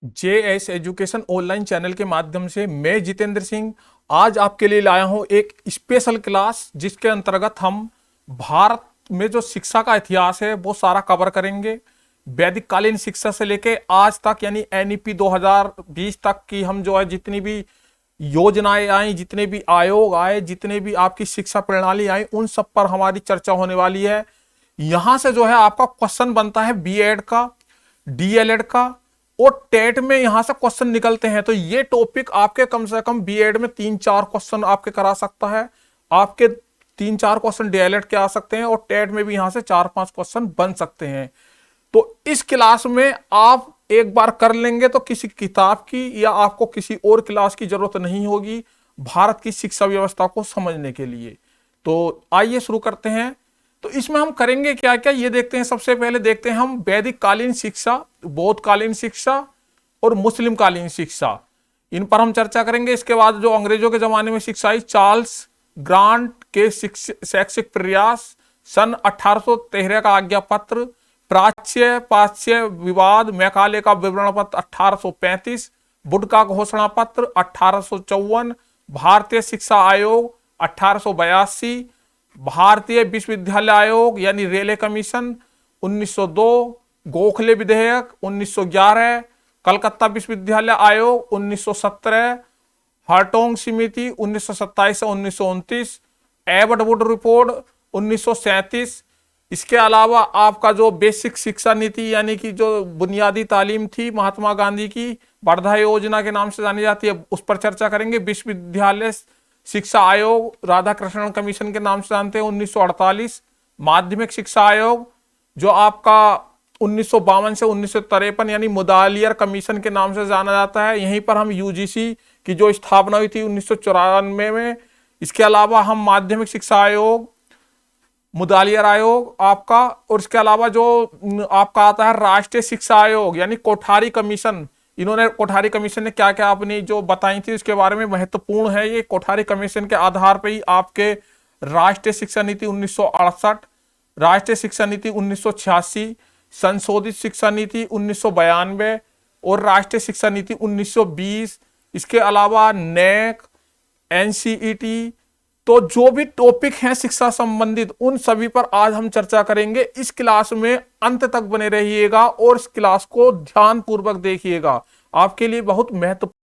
JS education online channel के माध्यम से मैं जितेंद्र सिंह आज आपके लिए लाया हूं एक स्पेशल क्लास जिसके अंतर्गत हम भारत में जो शिक्षा का इतिहास है वो सारा कवर करेंगे। वैदिक कालीन शिक्षा से लेके आज तक यानी NEP 2020 तक की हम जो है जितनी भी योजनाएं आई, जितने भी आयोग आए, जितने भी आपकी शिक्षा प्रणाली आई, उन सब पर हमारी चर्चा होने वाली है। यहां से जो है आपका क्वेश्चन बनता है बीएड का, डीएलएड का और टेट में यहां से क्वेश्चन निकलते हैं। तो ये टॉपिक आपके कम से कम बीएड में 3-4 क्वेश्चन आपके करा सकता है, आपके 3-4 क्वेश्चन डीएलएड के आ सकते हैं और टेट में भी यहां से 4-5 क्वेश्चन बन सकते हैं। तो इस क्लास में आप एक बार कर लेंगे तो किसी किताब की या आपको किसी और क्लास की जरूरत नहीं होगी भारत की शिक्षा व्यवस्था को समझने के लिए। तो आइए शुरू करते हैं। तो इसमें हम करेंगे क्या क्या ये देखते हैं। सबसे पहले देखते हैं हम वैदिक कालीन शिक्षा, बौद्ध कालीन शिक्षा और मुस्लिम कालीन शिक्षा, इन पर हम चर्चा करेंगे। इसके बाद जो अंग्रेजों के जमाने में शिक्षा आई, चार्ल्स ग्रांट के शैक्षिक प्रयास, सन 1813 का आज्ञा पत्र, प्राच्य पाच्य विवाद, मैकाले का विवरण पत्र 1835, वुड का घोषणा पत्र 1854, भारतीय शिक्षा आयोग 1882, भारतीय विश्वविद्यालय आयोग यानी रेले कमीशन 1902, गोखले विधेयक 1911, कलकत्ता विश्वविद्यालय आयोग 1917, हार्टोंग समिति 1927 से 1929, एबट वुड रिपोर्ट 1937। इसके अलावा आपका जो बेसिक शिक्षा नीति यानी कि जो बुनियादी तालीम थी महात्मा गांधी की वर्धा योजना के नाम से जानी जाती है, उस पर चर्चा करेंगे। विश्वविद्यालय शिक्षा आयोग राधाकृष्णन कमीशन के नाम से जानते हैं 1948, माध्यमिक शिक्षा आयोग जो आपका 1952 से 1953 यानी मुदालियर कमीशन के नाम से जाना जाता है। यहीं पर हम यूजीसी की जो स्थापना हुई थी 1994 में। इसके अलावा हम माध्यमिक शिक्षा आयोग, मुदालियर आयोग आपका, और इसके अलावा जो आपका आता है राष्ट्रीय शिक्षा आयोग यानी कोठारी कमीशन। इन्होंने कोठारी कमीशन ने क्या क्या अपनी जो बताई थी उसके बारे में महत्वपूर्ण है। ये कोठारी कमीशन के आधार पर ही आपके राष्ट्रीय शिक्षा नीति 1968, राष्ट्रीय शिक्षा नीति 1986, संशोधित शिक्षा नीति 1992 और राष्ट्रीय शिक्षा नीति 1920। इसके अलावा नेक, NCET, तो जो भी टॉपिक हैं शिक्षा संबंधित उन सभी पर आज हम चर्चा करेंगे। इस क्लास में अंत तक बने रहिएगा और इस क्लास को ध्यान पूर्वक देखिएगा, आपके लिए बहुत महत्वपूर्ण